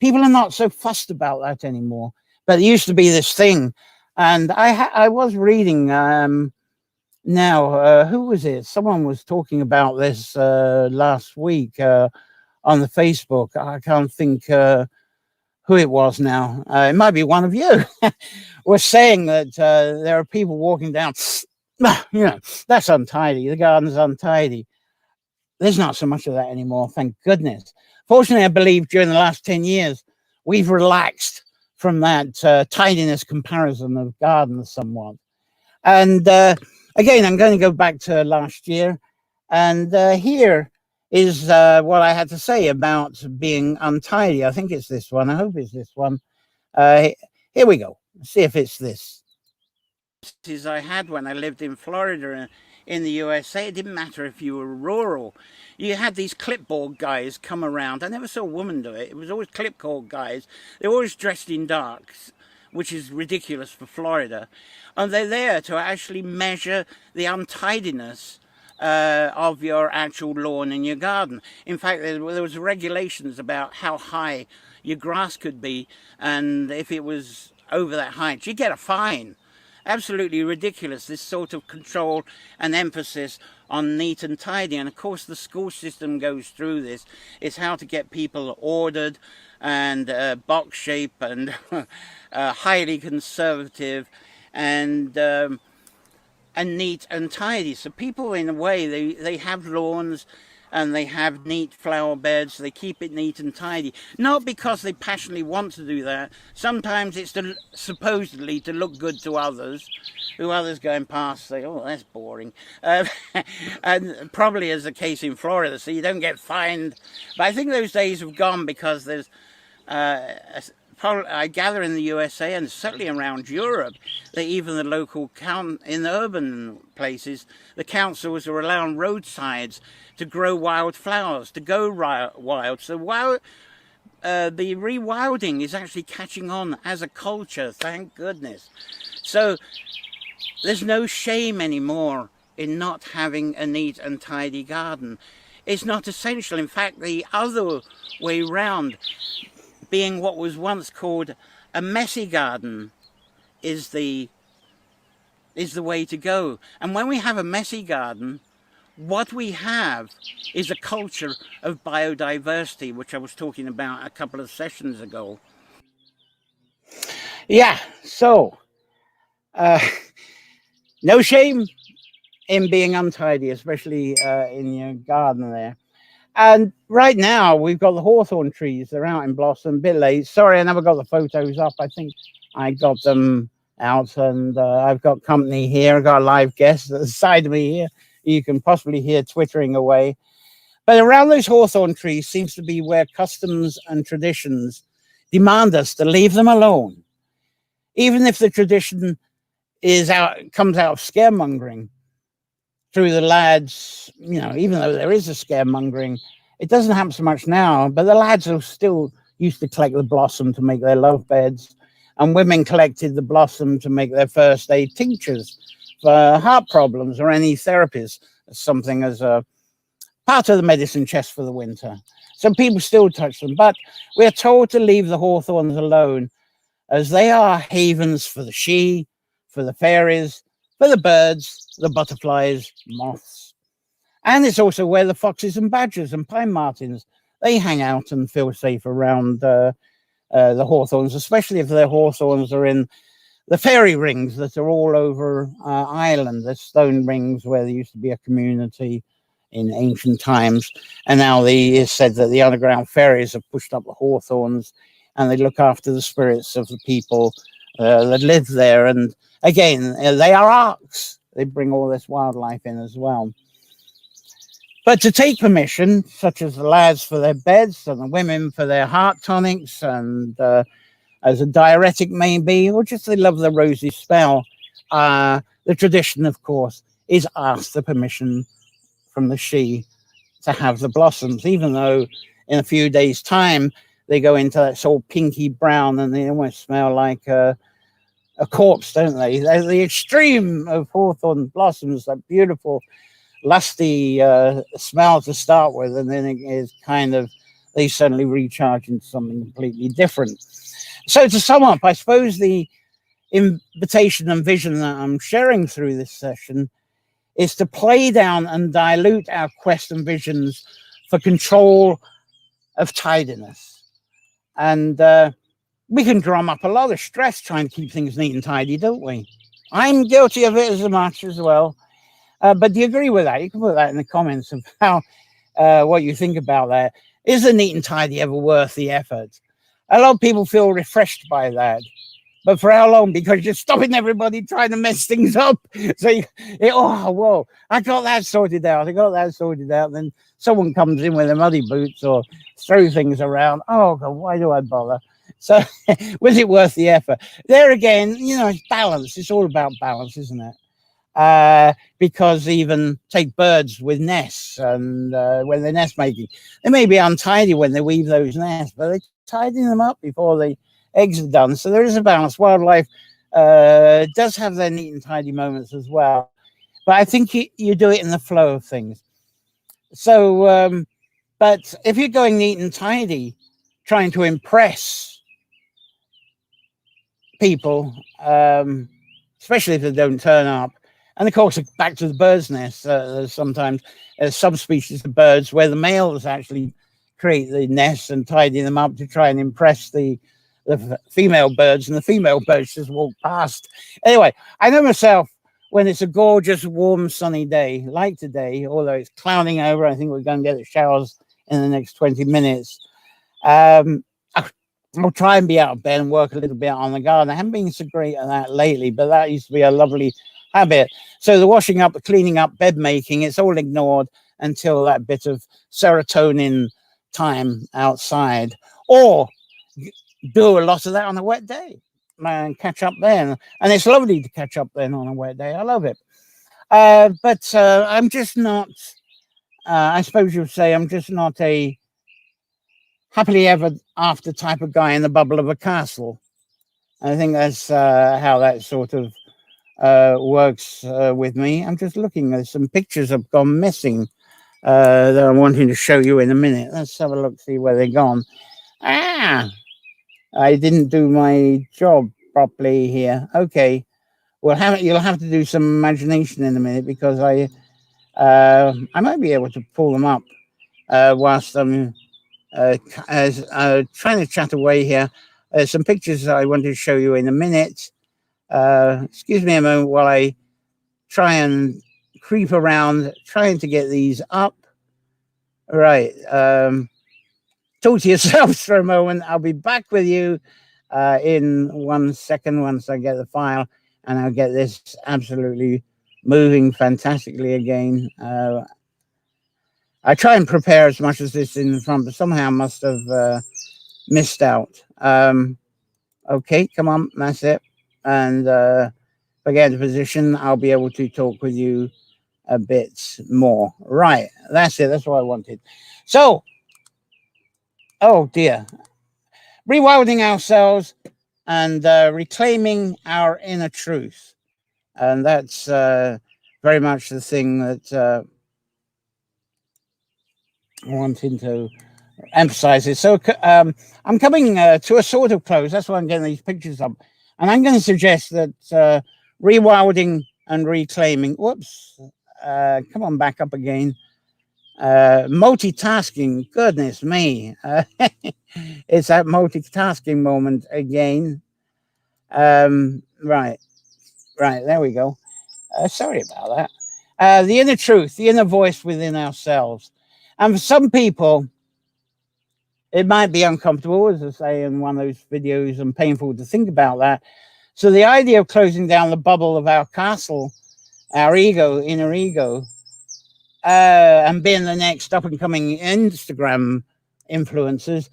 A: People are not so fussed about that anymore. But it used to be this thing. And I was reading now, who was it? Someone was talking about this last week on the Facebook. I can't think who it was now. It might be one of you. Was saying that there are people walking down, that's untidy. The garden's untidy. There's not so much of that anymore, thank goodness. Fortunately, I believe during the last 10 years, we've relaxed from that tidiness comparison of gardens somewhat. And again, I'm going to go back to last year. And here is what I had to say about being untidy. I think it's this one. I hope it's this one. Here we go. Let's see if it's this. I had when I lived in Florida in the USA. It didn't matter if you were rural. You had these clipboard guys come around. I never saw a woman do it. It was always clipboard guys. They were always dressed in darks, which is ridiculous for Florida. And they're there to actually measure the untidiness of your actual lawn and your garden. In fact, there was regulations about how high your grass could be, and if it was over that height, you get a fine. Absolutely ridiculous, this sort of control and emphasis on neat and tidy. And of course the school system goes through this. It's how to get people ordered and box shape and highly conservative and neat and tidy. So people, in a way, they have lawns and they have neat flower beds. They keep it neat and tidy, not because they passionately want to do that. Sometimes it's supposedly to look good to others, who others going past say, oh, that's boring. And probably as the case in Florida, so you don't get fined. But I think those days have gone, because there's I gather in the USA and certainly around Europe, that even the local in the urban places, the councils are allowing roadsides to grow wild flowers, to go wild. So the rewilding is actually catching on as a culture, thank goodness. So there's no shame anymore in not having a neat and tidy garden. It's not essential. In fact, the other way round, being what was once called a messy garden, is the way to go. And when we have a messy garden, what we have is a culture of biodiversity, which I was talking about a couple of sessions ago. Yeah, so no shame in being untidy, especially in your garden there. And right now we've got the hawthorn trees. They're out in blossom, a bit late. Sorry, I never got the photos up. I think I got them out, and I've got company here. I've got a live guest at the side of me here. You can possibly hear twittering away. But around those hawthorn trees seems to be where customs and traditions demand us to leave them alone. Even if the tradition comes out of scaremongering through the lads, even though there is a scaremongering, it doesn't happen so much now, but the lads are still used to collect the blossom to make their love beds, and women collected the blossom to make their first aid tinctures for heart problems or any therapies, something as a part of the medicine chest for the winter. So people still touch them, but we're told to leave the hawthorns alone, as they are havens for the she, for the fairies, for the birds, the butterflies, moths. And it's also where the foxes and badgers and pine martins, they hang out and feel safe around the hawthorns, especially if their hawthorns are in the fairy rings that are all over Ireland. The stone rings where there used to be a community in ancient times, and now it's said that the underground fairies have pushed up the hawthorns and they look after the spirits of the people that live there. And again, they are arks. They bring all this wildlife in as well. But to take permission, such as the lads for their beds and the women for their heart tonics, and as a diuretic maybe, or just they love the rosy smell, the tradition, of course, is ask the permission from the she to have the blossoms, even though in a few days' time they go into that sort of pinky brown and they almost smell like a corpse, don't they? They're the extreme of hawthorn blossoms, that beautiful, lusty smell to start with, and then it is kind of, they suddenly recharge into something completely different. So to sum up, I suppose the invitation and vision that I'm sharing through this session is to play down and dilute our quest and visions for control of tidiness. And we can drum up a lot of stress trying to keep things neat and tidy, don't we? I'm guilty of it as much as well. But do you agree with that? You can put that in the comments of how what you think about that. Is the neat and tidy ever worth the effort? A lot of people feel refreshed by that. But for how long? Because you're stopping everybody trying to mess things up. So, oh, whoa, I got that sorted out. And then someone comes in with their muddy boots or throw things around. Oh, God, why do I bother? So was it worth the effort? There again, it's balance. It's all about balance, isn't it? Because even take birds with nests, and when they're nest making, they may be untidy when they weave those nests, but they're tidying them up before the eggs are done. So there is a balance. Wildlife does have their neat and tidy moments as well, but I think you do it in the flow of things. So, but if you're going neat and tidy, trying to impress people, especially if they don't turn up, and of course, back to the bird's nest, sometimes subspecies of birds where the males actually create the nests and tidy them up to try and impress the female birds, and the female birds just walk past. Anyway, I know myself, when it's a gorgeous, warm, sunny day, like today, although it's clouding over, I think we're going to get the showers in the next 20 minutes. I'll try and be out of bed and work a little bit on the garden. I haven't been so great at that lately, but that used to be a lovely habit. So the washing up, the cleaning up, bed making, it's all ignored until that bit of serotonin time outside. Or do a lot of that on a wet day and catch up then. And it's lovely to catch up then on a wet day. I love it. But I'm just not, I suppose you'd say, I'm just not a happily ever after type of guy in the bubble of a castle. I think that's how that sort of works with me. I'm just looking. There's some pictures have gone missing that I'm wanting to show you in a minute. Let's have a look, see where they're gone. I didn't do my job properly here. Okay, well, you'll have to do some imagination in a minute, because I might be able to pull them up whilst I'm trying to chat away here. Some pictures I wanted to show you in a minute. Excuse me a moment while I try and creep around trying to get these up. Right. Talk to yourselves for a moment. I'll be back with you in 1 second once I get the file, and I'll get this absolutely moving fantastically again. I try and prepare as much as this in the front, but somehow I must have missed out. Okay, come on, that's it. And if I get into position, I'll be able to talk with you a bit more. Right, that's it. That's what I wanted. So, oh dear. Rewilding ourselves and reclaiming our inner truth. And that's very much the thing that I'm wanting to emphasize it. So I'm coming to a sort of close. That's why I'm getting these pictures up. And I'm going to suggest that rewilding and reclaiming, whoops, come on, back up again. Multitasking, goodness me. It's that multitasking moment again. Right, there we go. Sorry about that. The inner truth, the inner voice within ourselves. And for some people, it might be uncomfortable, as I say in one of those videos, and painful to think about that. So the idea of closing down the bubble of our castle, our ego, inner ego, and being the next up and coming Instagram influencers,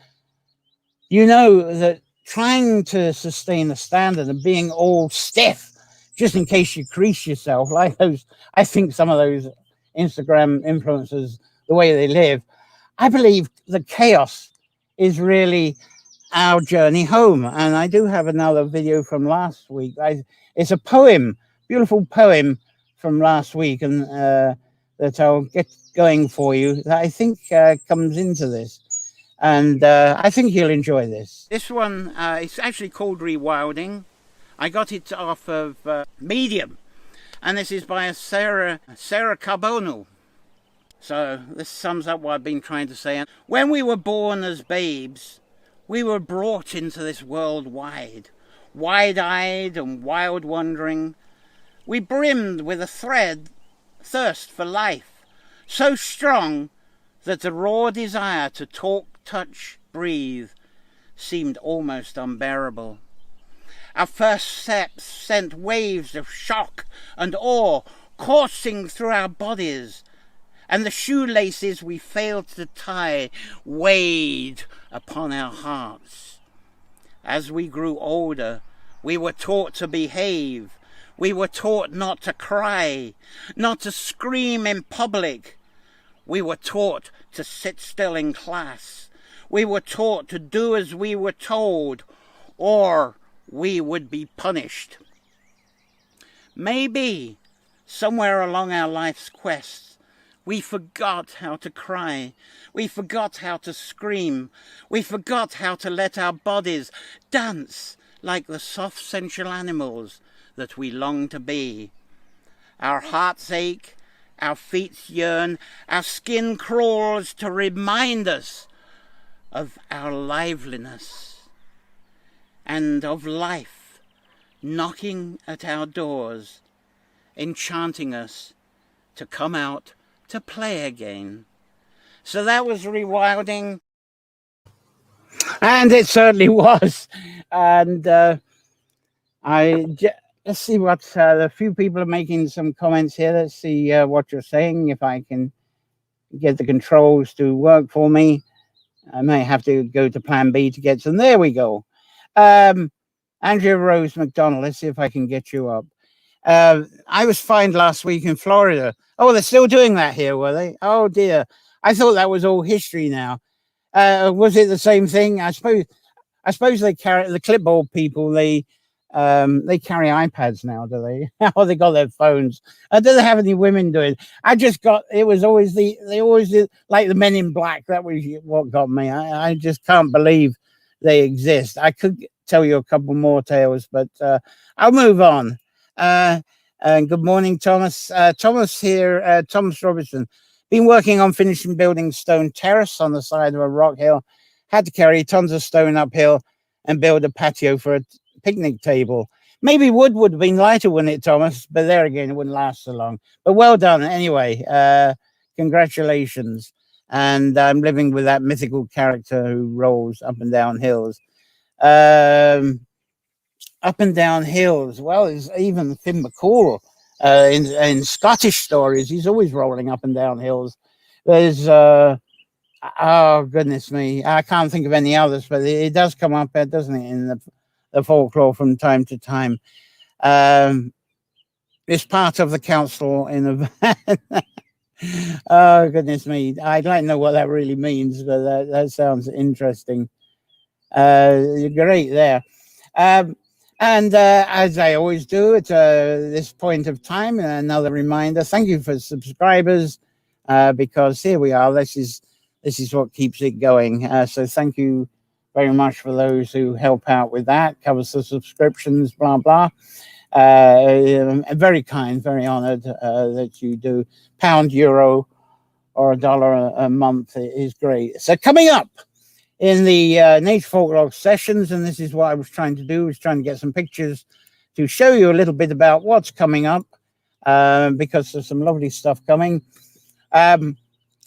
A: you know that trying to sustain the standard and being all stiff just in case you crease yourself, like those, I think some of those Instagram influencers, the way they live, I believe the chaos is really our journey home. And I do have another video from last week. It's a poem, beautiful poem from last week, and that I'll get going for you, that I think comes into this. And I think you'll enjoy this. This one is actually called Rewilding. I got it off of Medium, and this is by Sarah Carbonell. So this sums up what I've been trying to say. When we were born as babes, we were brought into this world wide-eyed and wild wandering. We brimmed with a thirst for life, so strong that the raw desire to talk, touch, breathe seemed almost unbearable. Our first steps sent waves of shock and awe coursing through our bodies, and the shoelaces we failed to tie weighed upon our hearts. As we grew older, we were taught to behave. We were taught not to cry, not to scream in public. We were taught to sit still in class. We were taught to do as we were told, or we would be punished. Maybe somewhere along our life's quest, we forgot how to cry. We forgot how to scream. We forgot how to let our bodies dance like the soft, sensual animals that we long to be. Our hearts ache, our feet yearn, our skin crawls to remind us of our liveliness and of life knocking at our doors, enchanting us to come out to play again. So that was Rewilding, and it certainly was. And let's see what a few people are making some comments here. Let's see what you're saying. If I can get the controls to work for me, I may have to go to Plan B to get some. There we go. Andrea Rose McDonald. Let's see if I can get you up. I was fined last week in Florida. Oh, they're still doing that here, were they? Oh dear. I thought that was all history now. Was it the same thing? I suppose they carry the clipboard people. They carry iPads now, do they? Or they got their phones. Do they have any women doing? It was always they always did, like the Men in Black. That was what got me. I just can't believe they exist. I could tell you a couple more tales, but I'll move on. And good morning, Thomas. Thomas here, Thomas Robertson. Been working on finishing building stone terrace on the side of a rock hill. Had to carry tons of stone uphill and build a patio for a picnic table. Maybe wood would have been lighter, wouldn't it, Thomas? But there again, it wouldn't last so long. But well done anyway. Congratulations. And I'm living with that mythical character who rolls up and down hills. Up and down hills. Well, it's even Finn McCall in Scottish stories. He's always rolling up and down hills. There's oh goodness me, I can't think of any others, but it does come up, doesn't it, in the folklore from time to time. It's part of the council in a van. Oh goodness me, I'd like to know what that really means, but that sounds interesting. You're great there. And as I always do at this point of time, another reminder, thank you for subscribers, because here we are. This is what keeps it going. So thank you very much for those who help out with that, covers the subscriptions, blah, blah. Very kind, very honored that you do. Pound, euro, or $1 a month is great. So coming up in the Nature Folklore sessions, and this is what I was trying to do, was trying to get some pictures to show you a little bit about what's coming up, because there's some lovely stuff coming.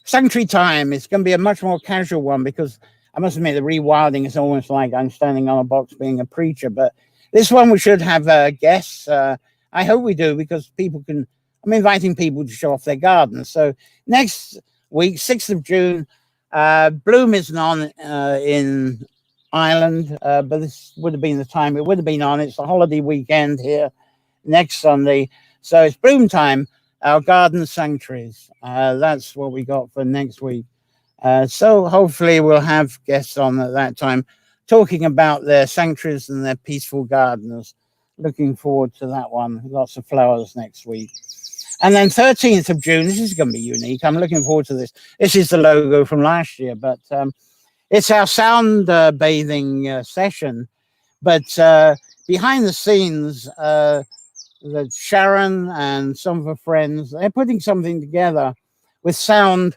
A: Sanctuary time, it's going to be a much more casual one, because I must admit the rewilding is almost like I'm standing on a box being a preacher, but this one we should have guests. I hope we do, because I'm inviting people to show off their gardens. So next week, 6th of June, Bloom isn't on in Ireland, but this would have been the time it would have been on. It's a holiday weekend here next Sunday. So it's Bloom time, our garden sanctuaries. That's what we got for next week. So hopefully we'll have guests on at that time talking about their sanctuaries and their peaceful gardens. Looking forward to that one. Lots of flowers next week. And then 13th of June, this is going to be unique. I'm looking forward to this. This is the logo from last year, but It's our sound bathing session, but behind the scenes, that Sharon and some of her friends, they're putting something together with sound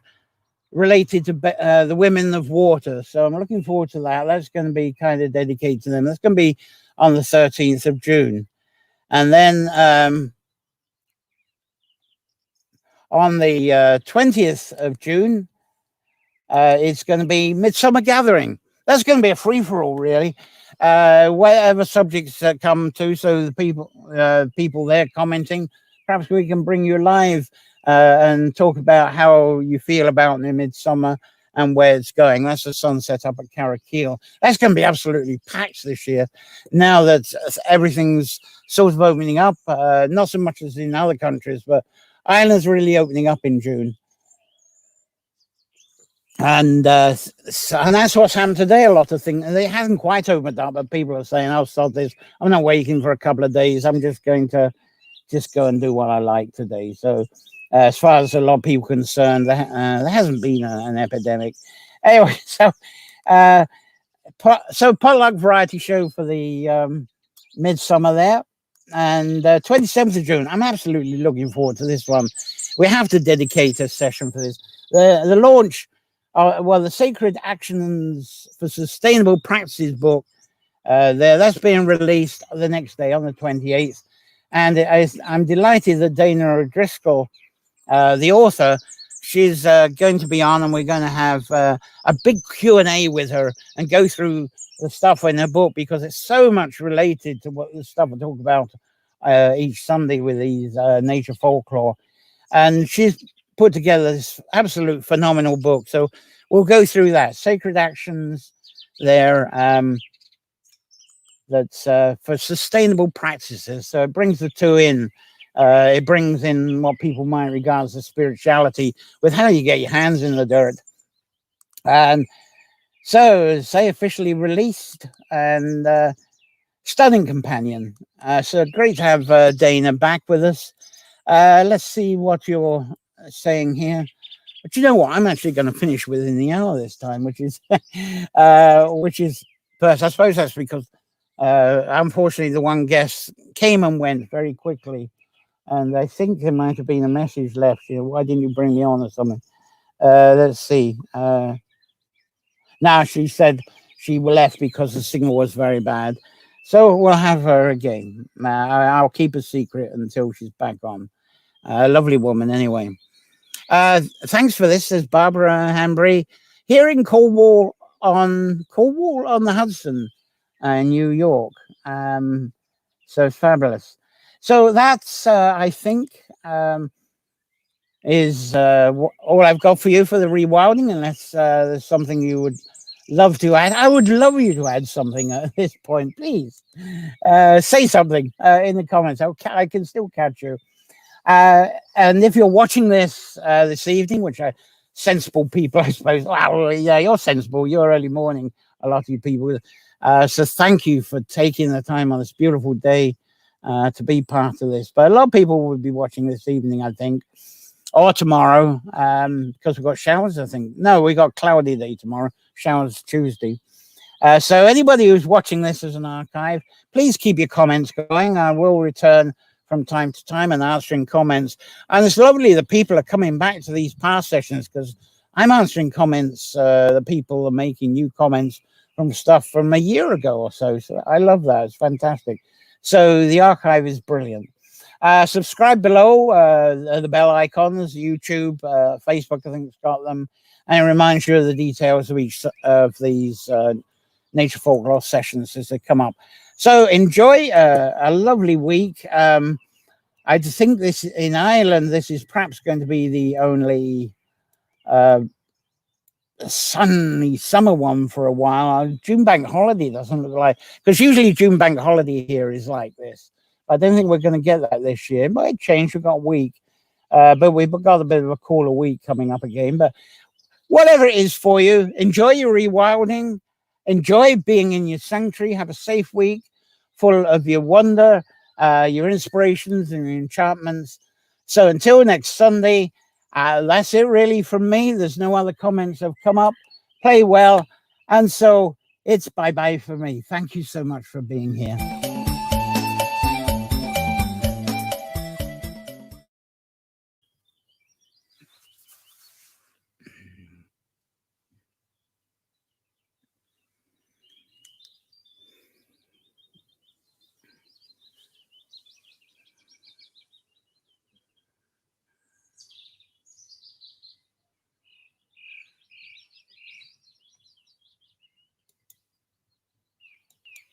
A: related to the women of water. So I'm looking forward to that. That's going to be kind of dedicated to them. That's going to be on the 13th of June. And then on the 20th of June, it's going to be Midsummer Gathering. That's going to be a free-for-all, really. Whatever subjects come to, so the people there commenting, perhaps we can bring you live and talk about how you feel about the midsummer and where it's going. That's the sunset up at Carrickeel. That's going to be absolutely packed this year. Now that everything's sort of opening up, not so much as in other countries, but Ireland's really opening up in June. And that's what's happened today. A lot of things, they haven't quite opened up, but people are saying, "I'll start this. I'm not waiting for a couple of days. I'm just going to go and do what I like today." So as far as a lot of people concerned, there hasn't been an epidemic. Anyway, so potluck variety show for the midsummer there. And 27th of June, I'm absolutely looking forward to this one. We have to dedicate a session for this. The launch, the Sacred Actions for Sustainable Practices book, that's being released the next day on the 28th. And I'm delighted that Dana O'Driscoll, the author, she's going to be on, and we're going to have a big Q&A with her and go through the stuff in her book, because it's so much related to what the stuff I talk about each Sunday with these Nature Folklore. And she's put together this absolute phenomenal book. So we'll go through that. Sacred Actions there, that's for sustainable practices. So it brings the two in. It brings in what people might regard as spirituality with how you get your hands in the dirt. And so, say, officially released, and stunning companion. So great to have Dana back with us. Let's see what you're saying here. But you know what? I'm actually going to finish within the hour this time, which is first. I suppose that's because unfortunately the one guest came and went very quickly, and I think there might have been a message left. You know, why didn't you bring me on or something? Let's see. Now she said she left because the signal was very bad. So we'll have her again. I'll keep a secret until she's back on. Lovely woman, anyway. Thanks for this, says Barbara Hanbury. Here in Cornwall on the Hudson, New York. So fabulous. So that's, I think, is all I've got for you for the rewilding, unless there's something you would love to add. I would love you to add something at this point. Please say something in the comments. I can still catch you. And if you're watching this this evening, which are sensible people, I suppose. Well, yeah, you're sensible. You're early morning, a lot of you people. So thank you for taking the time on this beautiful day to be part of this. But a lot of people will be watching this evening, I think, or tomorrow, because we've got showers, I think. No, we got cloudy day tomorrow, showers Tuesday. So anybody who's watching this as an archive, please keep your comments going. I will return from time to time and answering comments. And it's lovely that people are coming back to these past sessions, because I'm answering comments that people are making new comments from stuff from a year ago or so. So I love that. It's fantastic. So the archive is brilliant. Subscribe below, the bell icons, YouTube, Facebook, I think it's got them. And it reminds you of the details of each of these Nature Folklore sessions as they come up. So enjoy a lovely week. I think this in Ireland, this is perhaps going to be the only sunny summer one for a while. June bank holiday doesn't look like, because usually June bank holiday here is like this. I don't think we're going to get that this year. It might change. We've got a week, but we've got a bit of a cooler week coming up again. But whatever it is for you, enjoy your rewilding. Enjoy being in your sanctuary. Have a safe week full of your wonder, your inspirations and your enchantments. So until next Sunday, that's it really from me. There's no other comments have come up. Play well And so it's bye-bye for me. Thank you so much for being here.